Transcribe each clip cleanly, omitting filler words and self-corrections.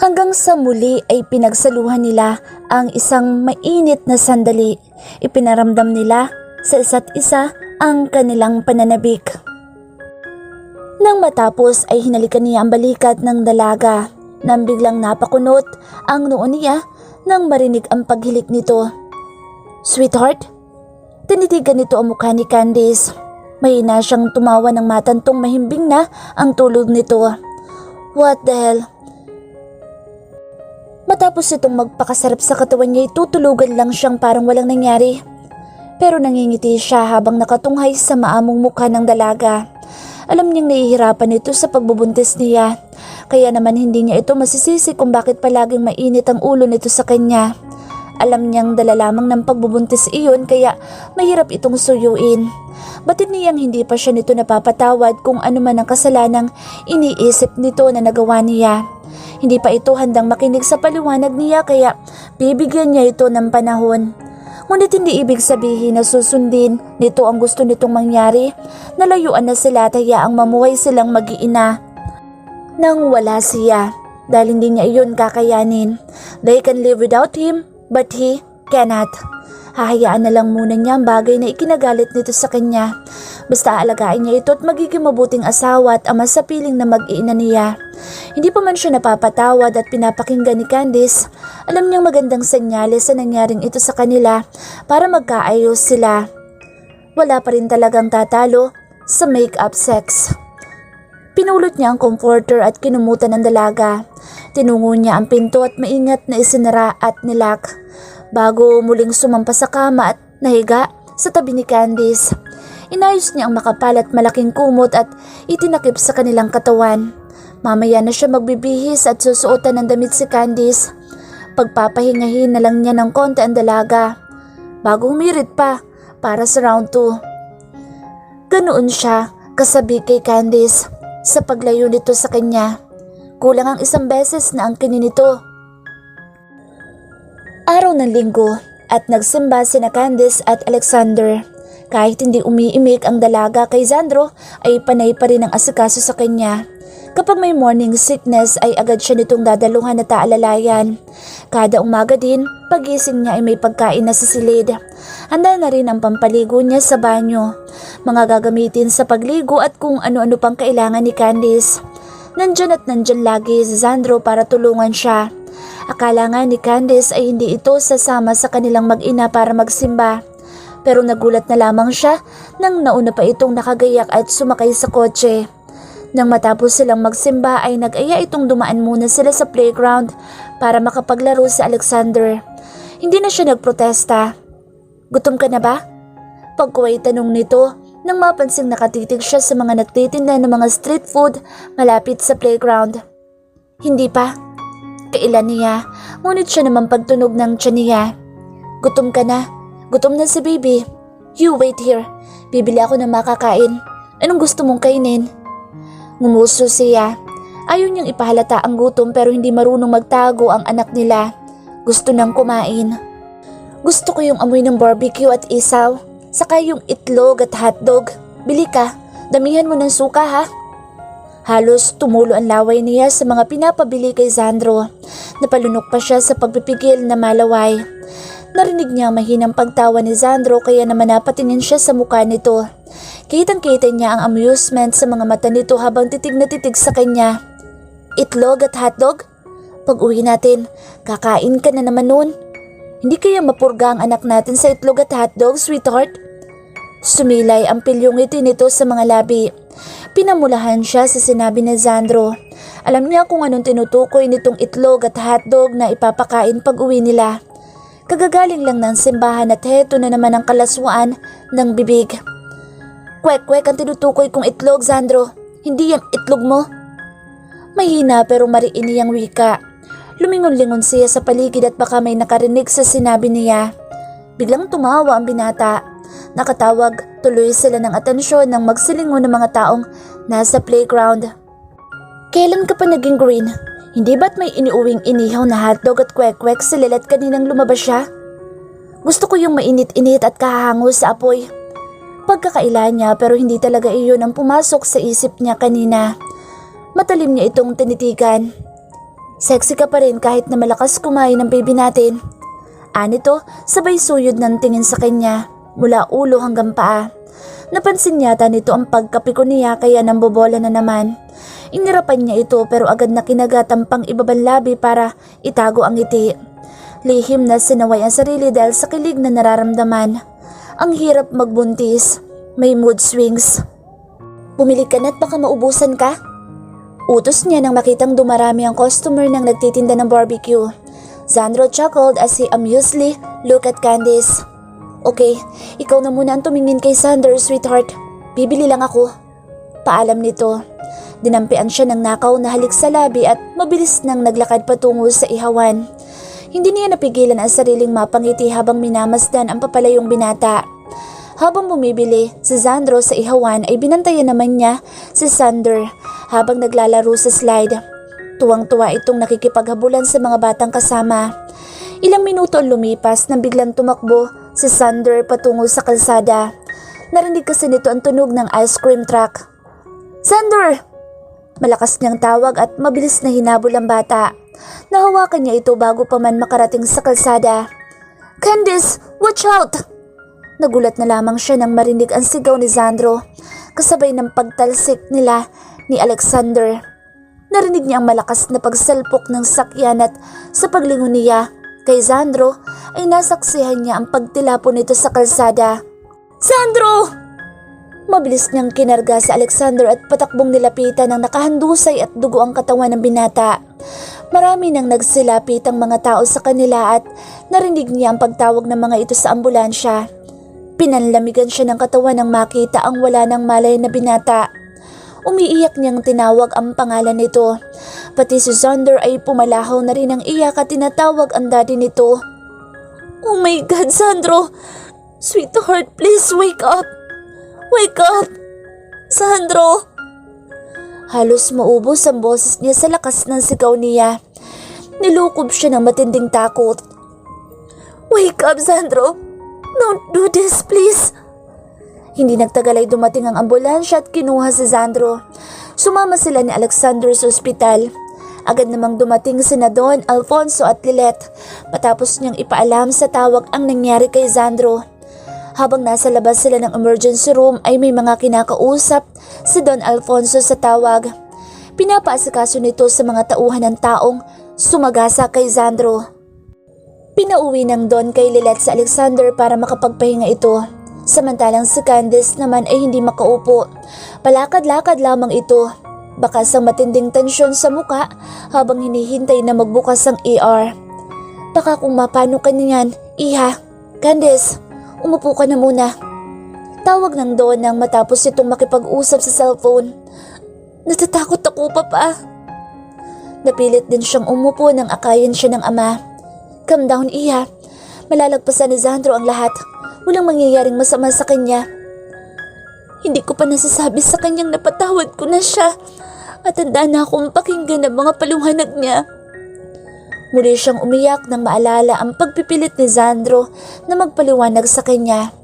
Hanggang sa muli ay pinagsaluhan nila ang isang mainit na sandali. Ipinaramdam nila sa isa't isa ang kanilang pananabik. Nang matapos ay hinalikan niya ang balikat ng dalaga nang biglang napakunot ang noo niya nang marinig ang paghilik nito. "Sweetheart?" Tinitigan nito ang mukha ni Candice. Mahina siyang tumawa ng matantong mahimbing na ang tulog nito. "What the hell?" Matapos itong magpakasarap sa katawan niya, tutulugan lang siyang parang walang nangyari. Pero nangingiti siya habang nakatunghay sa maamong mukha ng dalaga. Alam niyang nahihirapan ito sa pagbubuntis niya. Kaya naman hindi niya ito masisisi kung bakit palaging mainit ang ulo nito sa kanya. Alam niyang dala lamang ng pagbubuntis iyon kaya mahirap itong suyuin. Batid niyang hindi pa siya nito napapatawad kung ano man ang kasalanang iniisip nito na nagawa niya. Hindi pa ito handang makinig sa paliwanag niya kaya bibigyan niya ito ng panahon. Ngunit hindi ibig sabihin na susundin nito ang gusto nitong mangyari. Nalayuan na sila at hayaang mamuhay silang mag-iina nang wala siya dahil hindi niya iyon kakayanin. They can live without him but he cannot. Hahayaan na lang muna niya ang bagay na ikinagalit nito sa kanya. Basta aalagaan niya ito at magiging mabuting asawa at ama sa piling na mag-iina niya. Hindi pa man siya napapatawad at pinapakinggan ni Candice. Alam niyang magandang senyales sa nangyaring ito sa kanila para magkaayos sila. Wala pa rin talagang tatalo sa make-up sex. Pinulot niya ang comforter at kinumutan ng dalaga. Tinungo niya ang pinto at maingat na isinara at nilock. Bago muling sumampa sa kama at nahiga sa tabi ni Candice. Inayos niya ang makapal at malaking kumot at itinakip sa kanilang katawan. Mamaya na siya magbibihis at susuotan ng damit si Candice. Pagpapahingahin na lang niya ng konti ang dalaga bago humirit pa para sa round 2. Ganoon siya kasabi kay Candice sa paglayo nito sa kanya. Kulang ang isang beses na ang nito. Araw ng linggo at nagsimba sina Candice at Alexander. Kahit hindi umiimik ang dalaga kay Sandro ay panay pa rin ang asikaso sa kanya. Kapag may morning sickness ay agad siya nitong dadaluhan na taalalayan. Kada umaga din, pagising niya ay may pagkain na sa silid. Handa na rin ang pampaligo niya sa banyo, mga gagamitin sa pagligo at kung ano-ano pang kailangan ni Candice. Nandyan at nandyan lagi si Sandro para tulungan siya. Akala nga ni Candice ay hindi ito sasama sa kanilang mag-ina para magsimba. Pero nagulat na lamang siya nang nauna pa itong nakagayak at sumakay sa kotse. Nang matapos silang magsimba ay nag-aya itong dumaan muna sila sa playground para makapaglaro si Alexander. Hindi na siya nagprotesta. "Gutom ka na ba?" Pagkuway tanong nito nang mapansing nakatitig siya sa mga nagtitinda ng mga street food malapit sa playground. "Hindi pa." Kailan niya, ngunit siya naman pagtunog ng tiyan niya. "Gutom ka na. Gutom na si baby. You wait here. Bibili ako ng makakain. Anong gusto mong kainin?" Ngumuso siya. Ayaw niyang ipahalata ang gutom pero hindi marunong magtago ang anak nila. Gusto nang kumain. "Gusto ko yung amoy ng barbecue at isaw. Saka yung itlog at hotdog. Bili ka. Damihan mo ng suka ha." Halos tumulo ang laway niya sa mga pinapabili kay Sandro. Napalunok pa siya sa pagpipigil na malaway. Narinig niya ang mahinang pagtawa ni Sandro kaya naman napatingin siya sa mukha nito. Kitang-kita niya ang amusement sa mga mata nito habang titig na titig sa kanya. "Itlog at hotdog? Pag-uwi natin, kakain ka na naman nun. Hindi kaya mapurga ang anak natin sa itlog at hotdog, sweetheart?" Sumilay ang pilyong ngiti nito sa mga labi. Pinamulahan siya sa sinabi ni Sandro. Alam niya kung anong tinutukoy nitong itlog at hotdog na ipapakain pag uwi nila. Kagagaling lang ng simbahan at heto na naman ang kalaswaan ng bibig. "Kwek-kwek ang tinutukoy kong itlog, Sandro. Hindi yung itlog mo." Mahina pero mariin niyang wika. Lumingon-lingon siya sa paligid at baka may nakarinig sa sinabi niya. Biglang tumawa ang binata. Nakatawag tuloy sila ng atensyon ng magsilingon ng mga taong nasa playground. "Kailan ka pa naging green? Hindi ba't may iniuwing inihaw na hotdog at kwek-kwek si Lilet kaninang lumabas siya? Gusto ko yung mainit-init at kahango sa apoy." Pagkakaila niya pero hindi talaga iyon ang pumasok sa isip niya kanina. Matalim niya itong tinitigan. Sexy ka pa rin kahit na malakas kumain ng baby natin. Anito, sabay suyod ng tingin sa kanya, mula ulo hanggang paa. Napansin yata nito ang pagkapiko niya kaya nambobola na naman. Inirapan niya ito pero agad na kinagat ang pang-ibabang labi para itago ang ngiti. Lihim na sinaway ang sarili dahil sa kilig na nararamdaman. Ang hirap magbuntis, may mood swings. Bumili ka na't baka maubusan ka? Utos niya nang makitang dumarami ang customer nang nagtitinda ng barbecue. Xandro chuckled as he amusedly looked at Candice. Okay, ikaw na muna ang tumingin kay Sander, sweetheart. Bibili lang ako. Paalam nito. Dinampian siya ng nakaw na halik sa labi at mabilis nang naglakad patungo sa ihawan. Hindi niya napigilan ang sariling mapangiti habang minamasdan ang papalayong binata. Habang bumibili si Xandro sa ihawan ay binantayan naman niya si Sander habang naglalaro sa slide. Tuwang-tuwa itong nakikipaghabulan sa mga batang kasama. Ilang minuto ang lumipas nang biglang tumakbo si Sander patungo sa kalsada. Narinig kasi nito ang tunog ng ice cream truck. Sander! Malakas niyang tawag at mabilis na hinabol ang bata. Nahawakan niya ito bago pa man makarating sa kalsada. Candice, watch out! Nagulat na lamang siya nang marinig ang sigaw ni Xandro, kasabay ng pagtalsik nila ni Alexander. Narinig niya ang malakas na pagsalpok ng sakyan at sa paglingon niya kay Xandro ay nasaksihan niya ang pagtilapon nito sa kalsada. Xandro! Mabilis niyang kinarga si Alexander at patakbong nilapitan ng nakahandusay at dugo ang katawan ng binata. Marami nang nagsilapit ang mga tao sa kanila at narinig niya ang pagtawag ng mga ito sa ambulansya. Pinanlamigan siya ng katawan nang makita ang wala ng malay na binata. Umiiyak niyang tinawag ang pangalan nito. Pati si Xander ay pumalahaw na rin ang iyak at tinatawag ang daddy nito. Oh my God, Xandro! Sweetheart, please wake up! Wake up! Xandro! Halos maubos ang boses niya sa lakas ng sigaw niya. Nilukob siya ng matinding takot. Wake up, Xandro! Don't do this, please! Hindi nagtagal ay dumating ang ambulansya at kinuha si Xandro. Sumama sila ni Alexander sa ospital. Agad namang dumating sina Don, Alfonso at Lilette matapos niyang ipaalam sa tawag ang nangyari kay Xandro. Habang nasa labas sila ng emergency room ay may mga kinakausap si Don Alfonso sa tawag. Pinapaasikaso nito sa mga tauhan ng taong sumagasa kay Xandro. Pinauwi ng Don kay Lilette sa Alexander para makapagpahinga ito. Samantalang si Candice naman ay hindi makaupo. Palakad-lakad lamang ito. Bakas ang matinding tensyon sa muka habang hinihintay na magbukas ang ER. Baka kung mapano ka niyan, iha. Candice, umupo ka na muna. Tawag ng Don nang matapos itong makipag-usap sa cellphone. Natatakot ako, Papa. Napilit din siyang umupo nang akayin siya ng ama. Calm down, iha. Malalagpasan ni Xandro ang lahat. Walang mangyayaring masama sa kanya. Hindi ko pa nasasabi sa kanyang napatawad ko na siya at handa na akong pakinggan ang mga paluhanag niya. Muli siyang umiyak nang maalala ang pagpipilit ni Xandro na magpaliwanag sa kanya.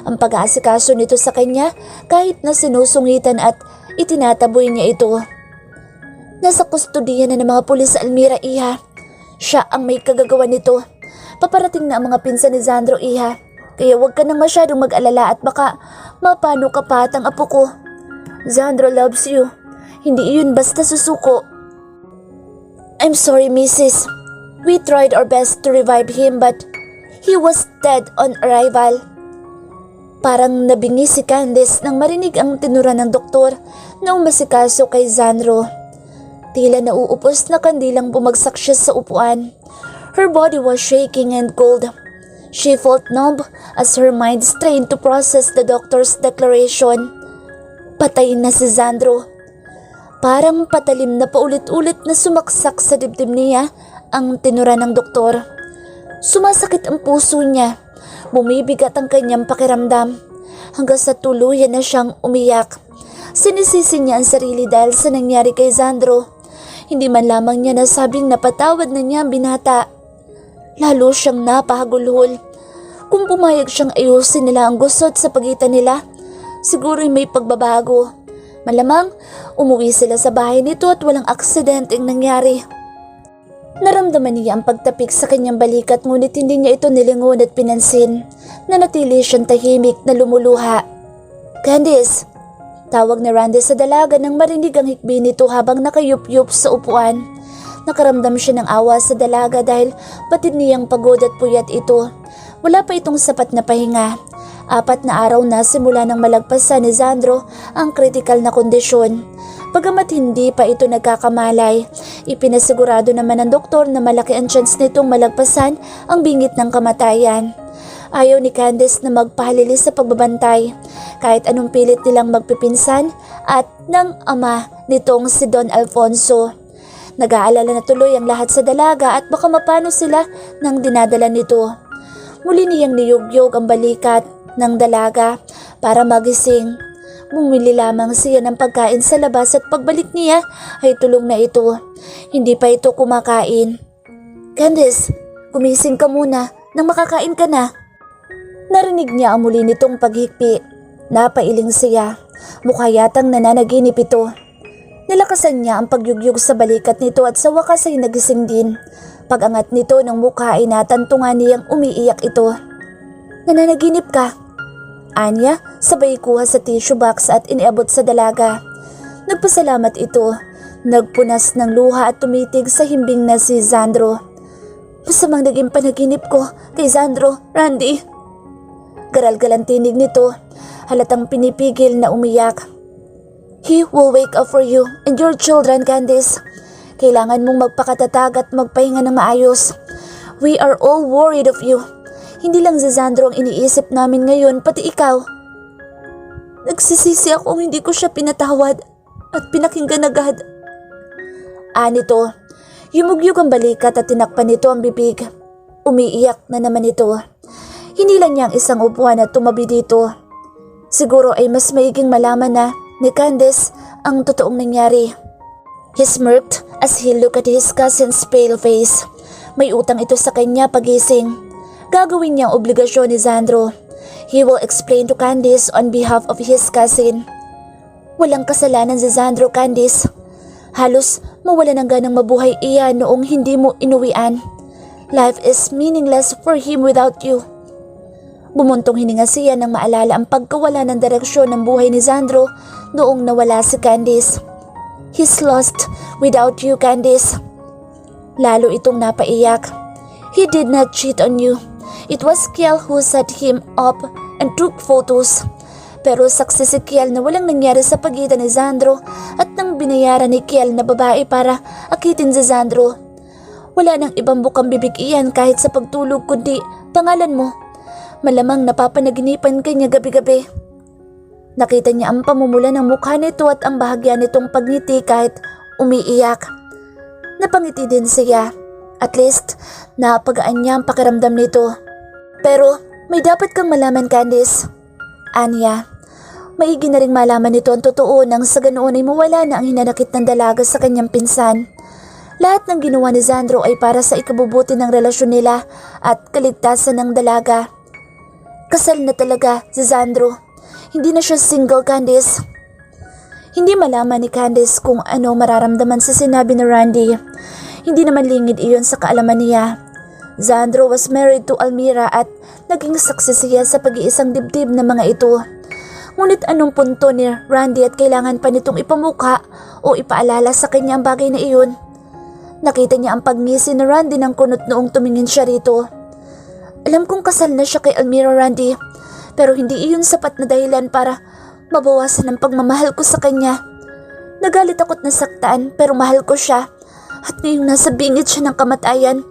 Ang pag-aasikaso nito sa kanya kahit na sinusungitan at itinataboy niya ito. Nasa kustodiya na ng mga pulis sa Almira, iha. Siya ang may kagagawa nito. Paparating na ang mga pinsan ni Xandro, iha. Kaya huwag ka nang masyadong mag-alala at baka mapano ka pa at ang apo ko. Xandro loves you. Hindi iyon basta susuko. I'm sorry, Mrs. We tried our best to revive him but he was dead on arrival. Parang nabingi si Candice nang marinig ang tinura ng doktor na umasikaso kay Xandro. Tila nauupos na kandilang bumagsak siya sa upuan. Her body was shaking and cold. She felt numb as her mind strained to process the doctor's declaration. Patay na si Xandro. Parang patalim na paulit-ulit na sumaksak sa dibdib niya ang tinura ng doktor. Sumasakit ang puso niya. Bumibigat ang kanyang pakiramdam. Hanggang sa tuluyan na siyang umiyak. Sinisisi niya ang sarili dahil sa nangyari kay Xandro. Hindi man lamang niya nasabing napatawad na niya ang binata. Lalo siyang napahagulhol. Kung pumayag siyang ayusin nila ang gusot sa pagitan nila, siguro'y may pagbabago. Malamang umuwi sila sa bahay nito at walang aksidenteng nangyari. Naramdaman niya ang pagtapik sa kanyang balikat ngunit hindi niya ito nilingon at pinansin. Nanatili siyang tahimik na lumuluha. "Candice!" Tawag ni Randy sa dalaga nang marinig ang hikbi nito habang nakayup-yup sa upuan. Nakaramdam siya ng awa sa dalaga dahil batid niyang pagod at puyat ito. Wala pa itong sapat na pahinga. 4 na araw na simula nang malagpasan ni Sandro ang kritikal na kondisyon. Bagamat hindi pa ito nagkakamalay, ipinasigurado naman ng doktor na malaki ang chance nitong malagpasan ang bingit ng kamatayan. Ayaw ni Candice na magpahalili sa pagbabantay, kahit anong pilit nilang magpipinsan at ng ama nitong si Don Alfonso. Nag-aalala na tuloy ang lahat sa dalaga at baka mapano sila nang dinadala nito. Muli niyang niyugyog ang balikat ng dalaga para magising. Bumili lamang siya ng pagkain sa labas at pagbalik niya ay tulong na ito. Hindi pa ito kumakain. "Candice, gumising ka muna nang makakain ka na." Narinig niya ang muli nitong paghikpi. Napailing siya. Mukha yatang nananaginip ito. Nilakasan niya ang pagyugyug sa balikat nito at sa wakas ay nagising din. Pag-angat nito ng mukha ay natantungan niyang umiiyak ito. "Nananaginip ka?" Anya, sabay kuha sa tissue box at iniabot sa dalaga. Nagpasalamat ito. Nagpunas ng luha at tumitig sa himbing na si Sandro. "Masamang naging panaginip ko kay Sandro, Randy." Garal-galang tinig nito, halatang pinipigil na umiyak. "He will wake up for you and your children, Candice. Kailangan mong magpakatatag at magpahinga ng maayos. We are all worried of you. Hindi lang si Sandro ang iniisip namin ngayon, pati ikaw." "Nagsisisi akong hindi ko siya pinatawad at pinakinggan agad." Anito, yumugyug ang balikat at tinakpan nito ang bibig. Umiiyak na naman ito. Hinilan niya ang isang upuan at tumabi dito. Siguro ay mas maiging malaman na ni Candice ang totoong nangyari. He smirked as he looked at his cousin's pale face. May utang ito sa kanya pagising. Gagawin niya ang obligasyon ni Sandro. He will explain to Candice on behalf of his cousin. Walang kasalanan si Sandro, Candice. Halos mawala ng ganang mabuhay iyan noong hindi mo inuwian. Life is meaningless for him without you. Bumuntong hininga siya nang maalala ang pagkawala ng direksyon ng buhay ni Sandro noong nawala si Candice. He's lost without you, Candice. Lalo itong napaiyak. He did not cheat on you. It was Kiel who set him up and took photos. Pero saksi si Kiel na walang nangyari sa pagitan ni Sandro at nang binayaran ni Kiel na babae para akitin si Sandro. Wala nang ibang bukang bibig iyan kahit sa pagtulog kundi pangalan mo. Malamang napapanaginipan kanya gabi-gabi. Nakita niya ang pamumula ng mukha nito at ang bahagya nitong pagngiti kahit umiiyak. Napangiti din siya. At least, napagaan niya ang pakiramdam nito. Pero, may dapat kang malaman, Candice. Anya, maigi na rin malaman nito ang totoo nang sa ganoon ay mawala na ang hinanakit ng dalaga sa kanyang pinsan. Lahat ng ginawa ni Sandro ay para sa ikabubuti ng relasyon nila at kaligtasan ng dalaga. Kasal na talaga si Sandro. Hindi na siya single, Candice. Hindi malaman ni Candice kung ano mararamdaman sa sinabi ni Randy. Hindi naman lingid iyon sa kaalaman niya. Sandro was married to Almira at naging saksi siya sa pag-iisang dibdib ng mga ito. Ngunit anong punto ni Randy at kailangan pa nitong ipamukha o ipaalala sa kanya ang bagay na iyon? Nakita niya ang pagngisi ni Randy ng kunot noong tumingin siya rito. Alam kong kasal na siya kay Almira, Randy, pero hindi iyon sapat na dahilan para mabawasan ang pagmamahal ko sa kanya. Nagalit ako't nasaktan pero mahal ko siya. At ngayong nasa bingit siya ng kamatayan,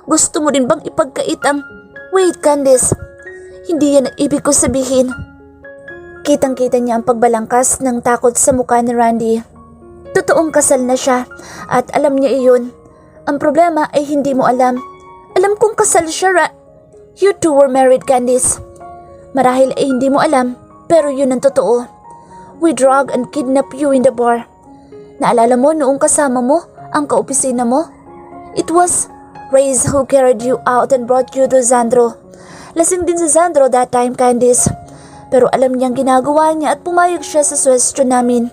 gusto mo rin bang ipagkait ang... Wait, Candice, hindi yan ang ibig ko sabihin. Kitang-kita niya ang pagbalangkas ng takot sa mukha ni Randy. Totoong kasal na siya at alam niya iyon. Ang problema ay hindi mo alam. Alam kong kasal siya, You two were married, Candice. Marahil ay hindi mo alam, pero yun ang totoo. We drug and kidnap you in the bar. Naalala mo noong kasama mo ang kaopisina mo? It was Reyes who carried you out and brought you to Sandro. Lasing din si Sandro that time, Candice. Pero alam niyang ginagawa niya at pumayag siya sa suwestyon namin.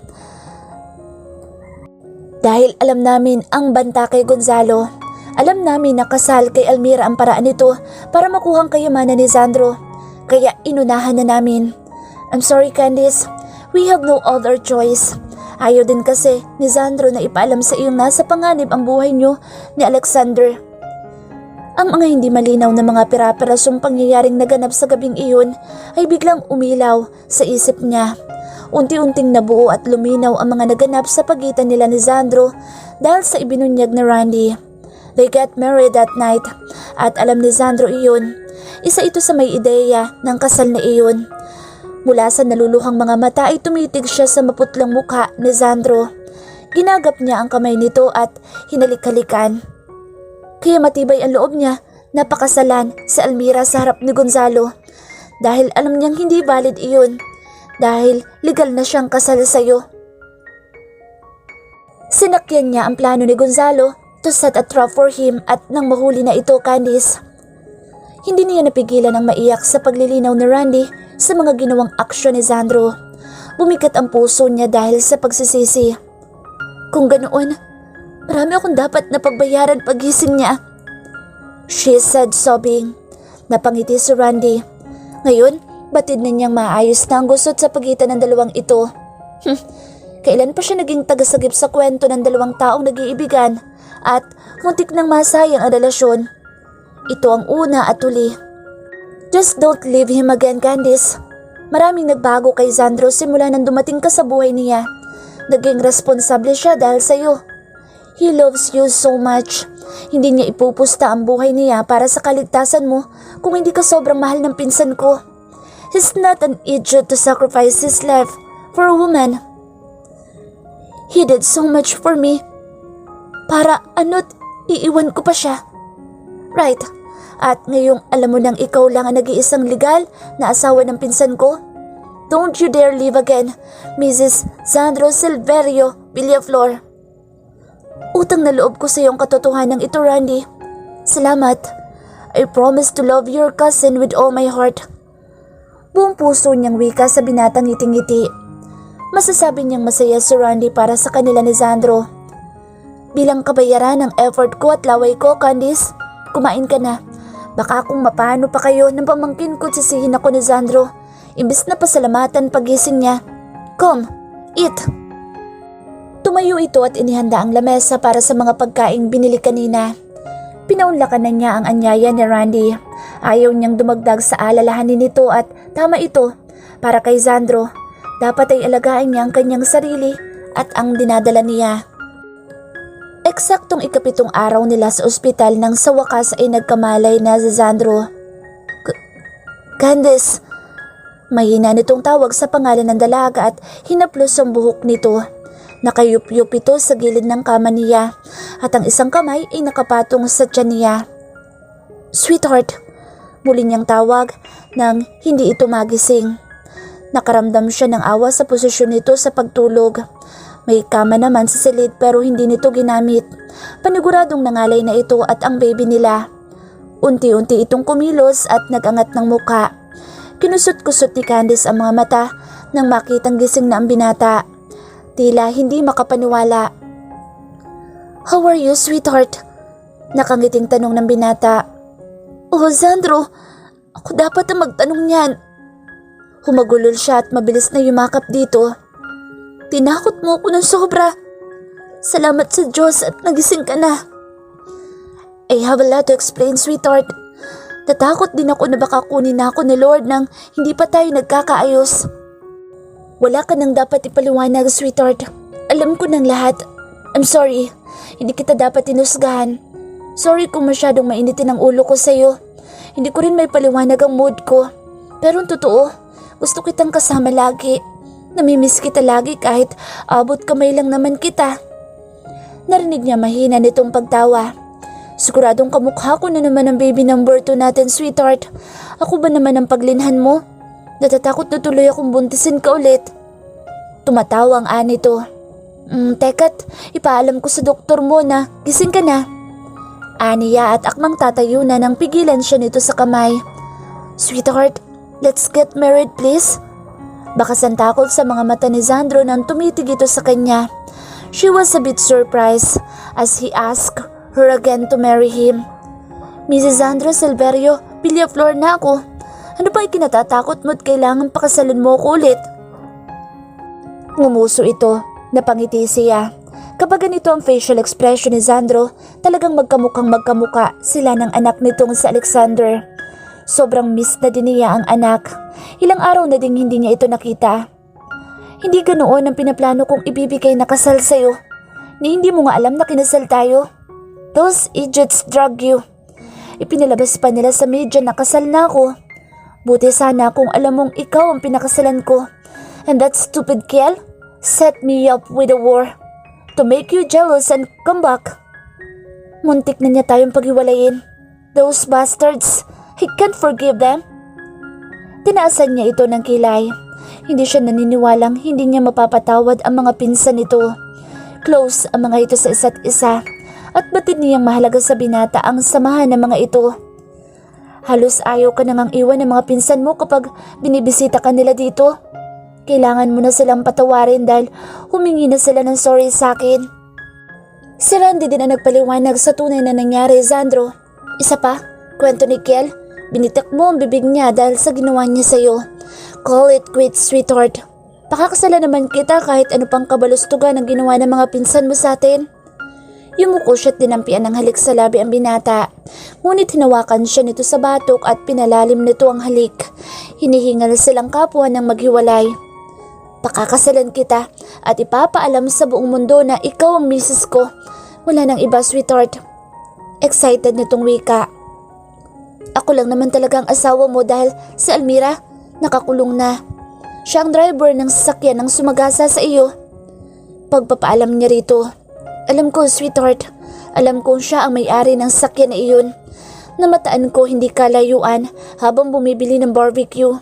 Dahil alam namin ang banta kay Gonzalo. Alam namin na kasal kay Almira ang paraan nito para makuha ang kayamanan ni Sandro. Kaya inunahan na namin. I'm sorry, Candice. We have no other choice. Ayaw din kasi ni Sandro na ipaalam sa iyong nasa panganib ang buhay niyo ni Alexander. Ang mga hindi malinaw na mga pira-pirasong pangyayaring naganap sa gabing iyon ay biglang umilaw sa isip niya. Unti-unting nabuo at luminaw ang mga naganap sa pagitan nila ni Sandro dahil sa ibinunyag na Randy. They got married that night at alam ni Sandro iyon. Isa ito sa may ideya ng kasal na iyon. Mula sa naluluhang mga mata ay tumitig siya sa maputlang mukha ni Sandro. Ginagap niya ang kamay nito at hinalik-halikan. Kaya matibay ang loob niya na pakasalan si Almira sa harap ni Gonzalo. Dahil alam niyang hindi valid iyon. Dahil legal na siyang kasal sa'yo. Sinakyan niya ang plano ni Gonzalo to set a trap for him at nang mahuli na ito, Candice. Hindi niya napigilan ang maiyak sa paglilinaw ni Randy sa mga ginawang aksyon ni Sandro. Bumigat ang puso niya dahil sa pagsisisi. Kung ganoon, marami akong dapat na pagbayaran pagising niya. She said sobbing. Napangiti si Randy. Ngayon, batid na niyang maayos na ang gusot sa pagitan ng dalawang ito. Kailan pa siya naging tagasagip sa kwento ng dalawang taong nag-iibigan at muntik nang masayang ang relasyon. Ito ang una at huli. Just don't leave him again, Candice. Maraming nagbago kay Sandro simula nang dumating ka sa buhay niya. Naging responsable siya dahil sa'yo. He loves you so much. Hindi niya ipupusta ang buhay niya para sa kaligtasan mo kung hindi ka sobrang mahal ng pinsan ko. He's not an idiot to sacrifice his life for a woman. He did so much for me. Para ano't iiwan ko pa siya. Right. At ngayong alam mo nang ikaw lang ang nag-iisang legal na asawa ng pinsan ko. Don't you dare leave again, Mrs. Sandro Silverio Villaflor. Utang na loob ko sa iyong katotohanan ito, Randy. Salamat. I promise to love your cousin with all my heart. Buong puso niyang wika sa binatang ngiti-ngiti. Masasabi niyang masaya si Randy para sa kanila ni Sandro. Bilang kabayaran ng effort ko at laway ko, Candice, kumain ka na. Baka kung mapano pa kayo ng pamangkin ko, sisihin ako ni Sandro. Imbis na pasalamatan pagising niya. Come, eat. Tumayo ito at inihanda ang lamesa para sa mga pagkaing binili kanina. Pinaunlakan na niya ang anyaya ni Randy. Ayaw niyang dumagdag sa alalahanin nito at tama ito. Para kay Sandro, dapat ay alagaan niya ang kanyang sarili at ang dinadala niya. Eksaktong ikapitong araw nila sa ospital nang sa wakas ay nagkamalay na si Sandro. Candice, mahina nitong tawag sa pangalan ng dalaga at hinaplos ang buhok nito. Nakayup-yup ito sa gilid ng kama niya at ang isang kamay ay nakapatong sa tiyan niya. Sweetheart, muli niyang tawag nang hindi ito magising. Nakaramdam siya ng awa sa posisyon nito sa pagtulog. May kama naman sa silid pero hindi nito ginamit. Paniguradong nangalay na ito at ang baby nila. Unti-unti itong kumilos at nagangat ng muka. Kinusot-kusot ni Candice ang mga mata nang makitang gising na ang binata. Tila hindi makapaniwala. How are you, sweetheart? Nakangiting tanong ng binata. Oh, Sandro, ako dapat ang magtanong niyan. Humagulol siya at mabilis na yumakap dito. Tinakot mo ako ng sobra. Salamat sa Diyos at nagising ka na. I have a lot to explain, sweetheart. Natakot din ako na baka kunin na ako ni Lord nang hindi pa tayo nagkakaayos. Wala ka nang dapat ipaliwanag, sweetheart. Alam ko ng lahat. I'm sorry. Hindi kita dapat tinusgahan. Sorry kung masyadong mainitin ang ulo ko sa'yo. Hindi ko rin may paliwanag ang mood ko. Pero ang totoo, gusto kitang kasama lagi. Namimiss kita lagi kahit abot kamay lang naman kita. Narinig niya mahina nitong pagtawa. Siguradong kamukha ko na naman ang baby number 2 natin, sweetheart. Ako ba naman ang paglinhan mo? Natatakot na tuloy akong buntisin ka ulit. Tumatawa ang anito. Teka't, ipaalam ko sa doktor mo na gising ka na. Aniya at akmang tatayo na nang pigilan siya nito sa kamay. Sweetheart, let's get married please. Bakas ang takot sa mga mata ni Sandro nang tumitig ito sa kanya. She was a bit surprised as he asked her again to marry him. Mrs. Sandra Silverio, Villaflor na ako. Ano ba ikinatatakot mo at kailangan pakasalan mo ko ulit? Ngumuso ito, napangiti siya. Kapag ganito ang facial expression ni Sandro, talagang magkamukhang magkamuka sila ng anak nitong si Alexander. Sobrang miss na din niya ang anak. Ilang araw na ding hindi niya ito nakita. Hindi ganoon ang pinaplano kong ibibigay na kasal sa'yo. Ni hindi mo nga alam na kinasal tayo. Those idiots drug you. Ipinalabas pa nila sa media na kasal na ako. Buti sana kung alam mong ikaw ang pinakasalan ko. And that stupid Kiel set me up with a war to make you jealous and come back. Muntik na niya tayong paghiwalayin. Those bastards, I can't forgive them. Tinaasan niya ito ng kilay. Hindi siya naniniwalang hindi niya mapapatawad ang mga pinsan nito. Close ang mga ito sa isa't isa at batid niyang mahalaga sa binata ang samahan ng mga ito. Halos ayaw ka nang iwan ng mga pinsan mo kapag binibisita ka nila dito. Kailangan mo na silang patawarin dahil humingi na sila ng sorry sa akin. Si Randy din ang nagpaliwanag sa tunay na nangyari, Sandro. Isa pa, kwento ni Kiel, binitak mo ang bibig niya dahil sa ginawa niya sa'yo. Call it quits, sweetheart. Pakakasala naman kita kahit ano pang kabalustugan ang ginawa ng mga pinsan mo sa atin. Yumuko siya't dinampian ng halik sa labi ang binata. Ngunit hinawakan siya nito sa batok at pinalalim nito ang halik. Hinihingal silang kapwa ng maghiwalay. Pakakasalan kita at ipapaalam sa buong mundo na ikaw ang misis ko. Wala nang iba, sweetheart. Excited nitong wika. Ako lang naman talaga ang asawa mo dahil si Almira nakakulong na. Siya ang driver ng sasakyan ng sumagasa sa iyo. Pagpapaalam niya rito. Alam ko, sweetheart. Alam kong siya ang may-ari ng sasakyan na iyon. Namataan ko hindi kalayuan habang bumibili ng barbecue.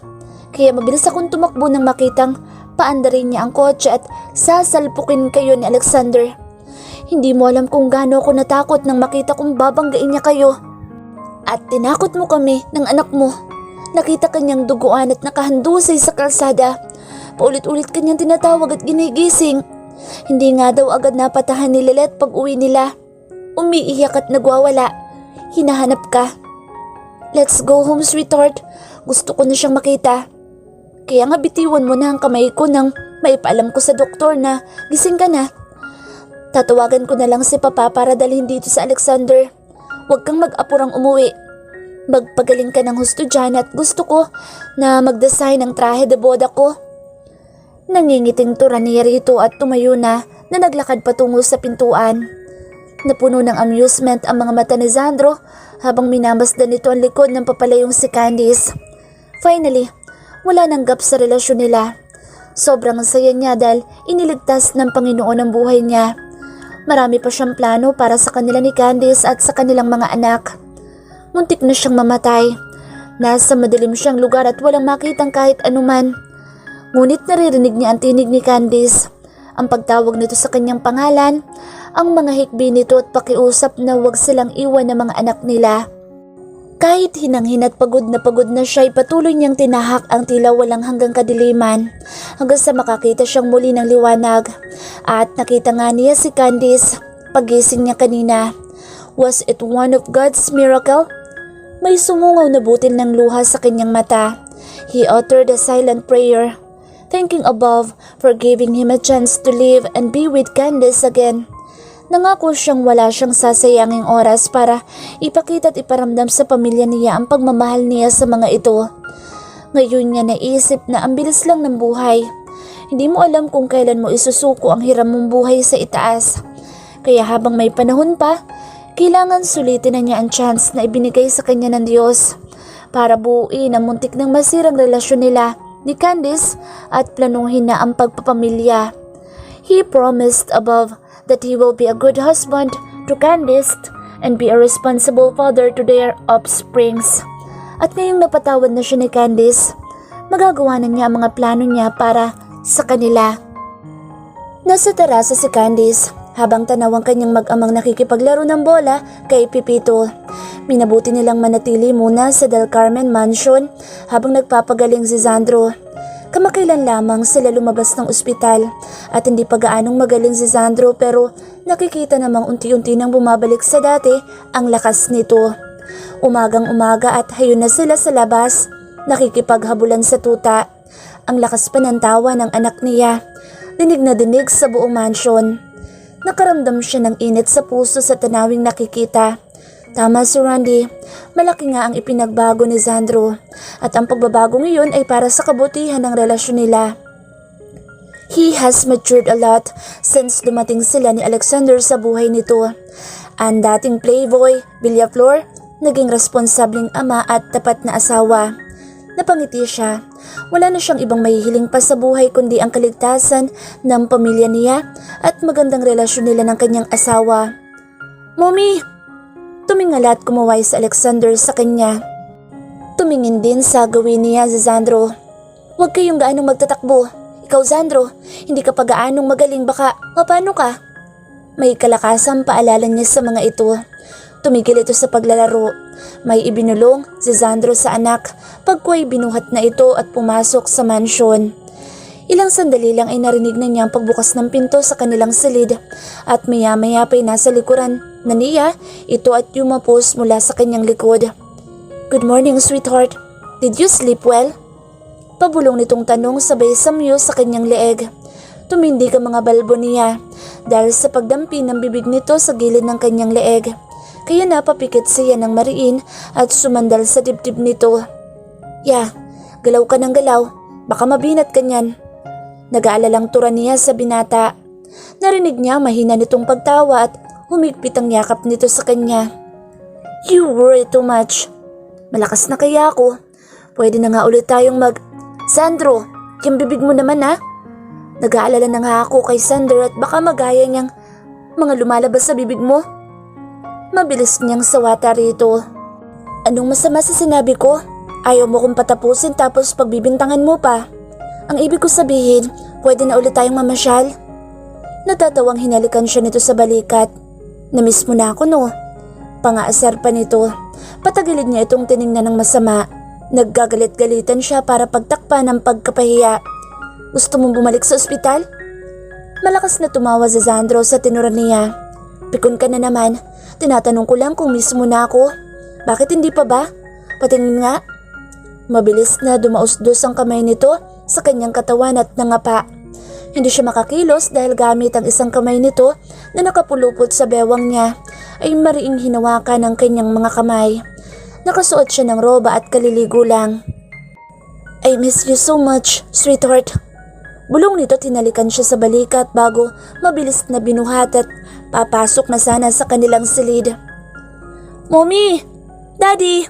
Kaya mabilis akong tumakbo nang makitang paandarin niya ang kotse at sasalpukin kayo ni Alexander. Hindi mo alam kung gaano ako natakot nang makita kong babanggain niya kayo. At tinakot mo kami ng anak mo. Nakita kanyang duguan at nakahandusay sa kalsada. Paulit-ulit kanyang tinatawag at ginigising. Hindi nga daw agad napatahan ni Lilet pag uwi nila. Umiiyak at nagwawala. Hinahanap ka. Let's go home, sweetheart. Gusto ko na siyang makita. Kaya nga bitiwan mo na ang kamay ko nang maipaalam ko sa doktor na gising ka na. Tatawagan ko na lang si Papa para dalhin dito sa Alexander. Huwag kang mag-apurang umuwi. Magpagaling ka ng husto dyan at gusto ko na mag-design ng trahe de boda ko. Nangingiting tura niya rito at tumayo na naglakad patungo sa pintuan. Napuno ng amusement ang mga mata ni Sandro habang minamasdan nito ang likod ng papalayong si Candice. Finally, wala nang gap sa relasyon nila. Sobrang saya niya dahil iniligtas ng Panginoon ang buhay niya. Marami pa siyang plano para sa kanila ni Candice at sa kanilang mga anak. Muntik na siyang mamatay. Nasa madilim siyang lugar at walang makitang kahit anuman. Ngunit naririnig niya ang tinig ni Candice. Ang pagtawag nito sa kanyang pangalan, ang mga hikbi nito at pakiusap na huwag silang iwan ng mga anak nila. Kahit hinanghin at pagod na siya ay patuloy niyang tinahak ang tila walang hanggang kadiliman hanggang sa makakita siyang muli ng liwanag. At nakita nga niya si Candice pagising niya kanina. Was it one of God's miracle? May sumungaw na butil ng luha sa kanyang mata. He uttered a silent prayer, thanking above for giving him a chance to live and be with Candice again. Nangako siyang wala siyang sasayanging oras para ipakita at iparamdam sa pamilya niya ang pagmamahal niya sa mga ito. Ngayon niya naisip na ang bilis lang ng buhay. Hindi mo alam kung kailan mo isusuko ang hiram mong buhay sa itaas. Kaya habang may panahon pa, kailangan sulitin na niya ang chance na ibinigay sa kanya ng Diyos para buuin ang muntik ng masirang relasyon nila ni Candice at planuhin na ang pagpapamilya. He promised above that he will be a good husband to Candice and be a responsible father to their offsprings. At ngayong napatawad na siya ni Candice, magagawa na niya ang mga plano niya para sa kanila. Nasa terasa si Candice habang tanaw ang kanyang mag-amang nakikipaglaro ng bola kay Pipito. Minabuti nilang manatili muna sa Del Carmen Mansion habang nagpapagaling si Sandro. Kamakailan lamang sila lumabas ng ospital at hindi pa gaanong magaling si Sandro pero nakikita namang unti-unti nang bumabalik sa dati ang lakas nito. Umagang umaga at hayun na sila sa labas, nakikipaghabulan sa tuta. Ang lakas pa ng tawa ng anak niya, dinig na dinig sa buong mansyon. Nakaramdam siya ng init sa puso sa tanawing nakikita. Tama si Randy, malaki nga ang ipinagbago ni Sandro at ang pagbabago ngayon ay para sa kabutihan ng relasyon nila. He has matured a lot since dumating sila ni Alexander sa buhay nito. Ang dating playboy, Villaflor, naging responsabling ama at tapat na asawa. Napangiti siya. Wala na siyang ibang mahihiling pa sa buhay kundi ang kaligtasan ng pamilya niya at magandang relasyon nila ng kanyang asawa. Mommy! Tumingala at kumaway sa Alexander sa kanya. Tumingin din sa gawin niya si Sandro. Huwag kayong gaanong magtatakbo. Ikaw Sandro, hindi ka pa gaanong magaling baka mapano ka? May kalakasang paalala niya sa mga ito. Tumigil ito sa paglalaro. May ibinulong si Sandro sa anak pagkuway binuhat na ito at pumasok sa mansyon. Ilang sandali lang ay narinig na niya ang pagbukas ng pinto sa kanilang silid at maya-maya pa'y nasa likuran na niya ito at yumapos mula sa kanyang likod. Good morning, sweetheart. Did you sleep well? Pabulong nitong tanong sabay samyo sa kanyang leeg. Tumindig ang mga balbo niya dahil sa pagdampi ng bibig nito sa gilid ng kanyang leeg. Kaya napapikit siya ng mariin at sumandal sa dibdib nito. Yeah, galaw ka ng galaw. Baka mabinat ka niyan. Nag-aalalang tura niya sa binata. Narinig niya mahina nitong pagtawa at humigpit ang yakap nito sa kanya. You worry too much. Malakas na kaya ako. Pwede na nga ulit tayong Sandro, yung bibig mo naman ha? Nag-aalala na nga ako kay Sander at baka magaya niyang mga lumalabas sa bibig mo. Mabilis niyang sawata rito. Anong masama sa sinabi ko? Ayaw mo kong patapusin tapos pagbibintangan mo pa. Ang ibig ko sabihin, pwede na ulit tayong mamasyal. Natatawang hinalikan siya nito sa balikat. Namiss mo na ako no? Pangaasar pa nito. Patagilid niya itong tiningnan ng masama. Naggagalit-galitan siya para pagtakpan ng pagkapahiya. Gusto mong bumalik sa ospital? Malakas na tumawa si Sandro sa tinura niya. Pikon ka na naman. Tinatanong ko lang kung miss mo na ako. Bakit hindi pa ba? Patingin nga. Mabilis na dumausdos ang kamay nito sa kanyang katawan at nangapa. Hindi siya makakilos dahil gamit ang isang kamay nito na nakapulupot sa bewang niya ay mariing hinawakan ng kanyang mga kamay. Nakasuot siya ng roba at kaliligo lang. I miss you so much, sweetheart. Bulong nito tinalikan siya sa balikat bago mabilis na binuhat at papasok na sana sa kanilang silid. Mommy! Daddy!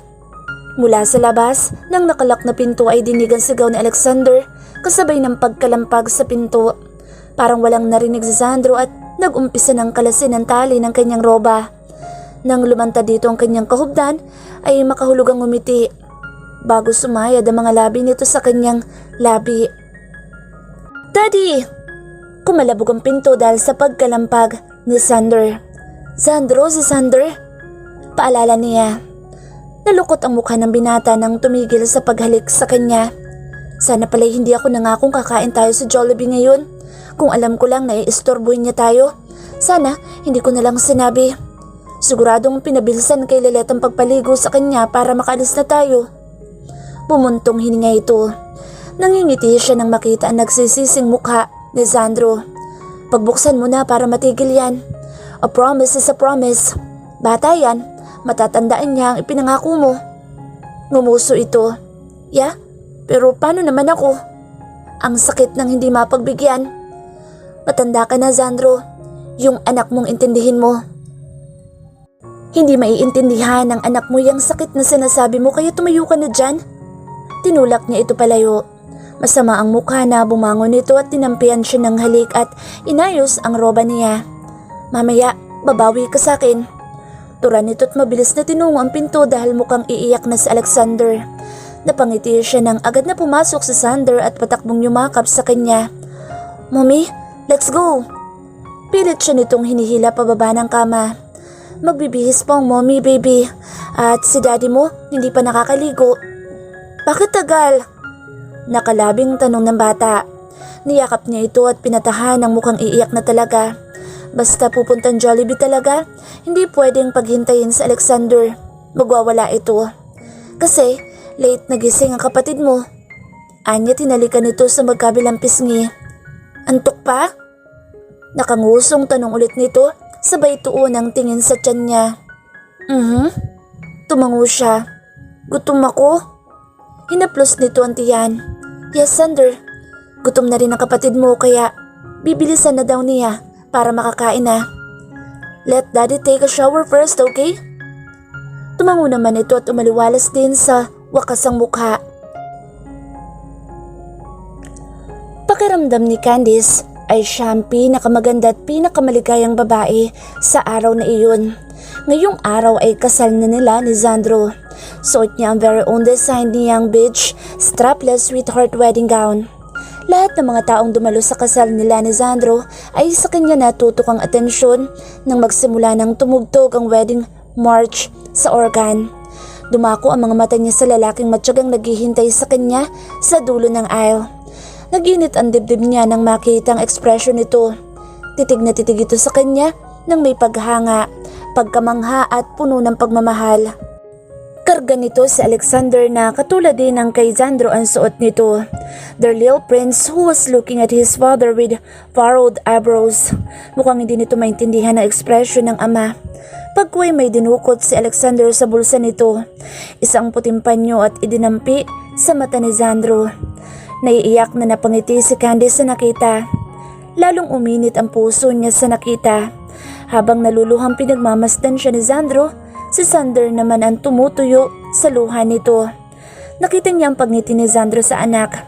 Mula sa labas, nang nakalak na pinto ay dinigang sigaw ni Alexander kasabay ng pagkalampag sa pinto. Parang walang narinig si Sandro at nag-umpisa ng kalasin ng tali ng kanyang roba. Nang lumanta dito ang kanyang kahubdan ay makahulugang ngumiti bago sumayad ang mga labi nito sa kanyang labi. Daddy! Kumalabog ang pinto dahil sa pagkalampag ni Sander. Sandro, si Sander? Paalala niya. Nalukot ang mukha ng binata nang tumigil sa paghalik sa kanya. Sana pala'y hindi ako nangakong kakain tayo sa Jollibee ngayon. Kung alam ko lang na iistorbohin niya tayo. Sana hindi ko nalang sinabi. Siguradong pinabilsan kay Lelet ang pagpaligo sa kanya para makaalis na tayo. Bumuntong hininga ito. Nangingiti siya nang makita ang nagsisising mukha ni Sandro. Pagbuksan mo na para matigil yan. A promise is a promise. Bata yan. Matatandaan niya ang ipinangako mo. Ngumuso ito. Yeah, pero paano naman ako? Ang sakit ng hindi mapagbigyan. Matanda ka na, Sandro. Yung anak mong intindihin mo. Hindi maiintindihan ng anak mo yung sakit na sinasabi mo kaya tumayo ka na dyan. Tinulak niya ito palayo. Masama ang mukha na bumangon nito at tinampian siya ng halik at inayos ang roba niya. Mamaya, babawi ka sa akin. Tura nito't mabilis na tinungo ang pinto dahil mukhang iiyak na si Alexander. Napangiti siya nang agad na pumasok si Sander at patakbong yumakap sa kanya. Mommy, let's go! Pilit siya nitong hinihila pababa ng kama. Magbibihis pa ang mommy, baby. At si daddy mo, hindi pa nakakaligo. Bakit tagal? Nakalabing tanong ng bata. Niyakap niya ito at pinatahan ng mukhang iiyak na talaga. Basta pupuntang Jollibee talaga, hindi pwedeng paghintayin sa Alexander. Magwawala ito. Kasi late nagising ang kapatid mo. Anya tinalikan nito sa magkabilang pisngi. Antok pa? Nakangusong tanong ulit nito, sabay tuon ang tingin sa tiyan niya. Tumango siya. Gutom ako? Hinaplos nito ang tiyan. Yes, Sander. Gutom na rin ang kapatid mo kaya bibilisan na daw niya para makakain na. Let daddy take a shower first, okay? Tumango naman ito at umaliwalas din sa wakas ang mukha. Pakiramdam ni Candice ay siya ang pinakamaganda at pinakamaligayang babae sa araw na iyon. Ngayong araw ay kasal na nila ni Sandro. Suot niya ang very own design niyang beige, strapless sweetheart wedding gown. Lahat ng mga taong dumalo sa kasal nila ni Sandro ay sa kanya natutok ang atensyon nang magsimula ng tumugtog ang wedding march sa organ. Dumako ang mga mata niya sa lalaking matyagang naghihintay sa kanya sa dulo ng aisle. Naginit ang dibdib niya nang makita ang ekspresyon nito. Titig na titig ito sa kanya nang may paghanga, pagkamangha at puno ng pagmamahal. Karga nito si Alexander na katulad din ng kay Sandro ang suot nito. The little prince who was looking at his father with furrowed eyebrows. Mukhang hindi nito maintindihan ang ekspresyon ng ama. Pagkuway may dinukot si Alexander sa bulsa nito. Isang puting panyo at idinampi sa mata ni Sandro. Naiiyak na napangiti si Candice sa nakita. Lalong uminit ang puso niya sa nakita. Habang naluluhang pinagmamasdan siya ni Sandro, si Sander naman ang tumutuyo sa luha nito. Nakita niya ang pagngiti ni Sandro sa anak.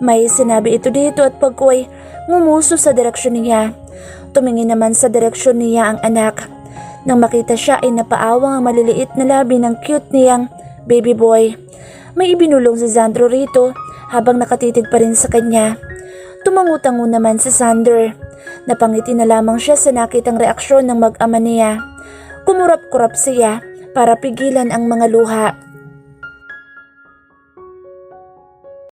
May sinabi ito dito at pagkuway ngumuso sa direksyon niya. Tumingin naman sa direksyon niya ang anak. Nang makita siya ay napaawang ang maliliit na labi ng cute niyang baby boy. May ibinulong si Sandro rito habang nakatitig pa rin sa kanya. Tumangutango naman si Sander. Napangiti na lamang siya sa nakitang reaksyon ng mag-ama niya. Kumurap-kurap siya para pigilan ang mga luha.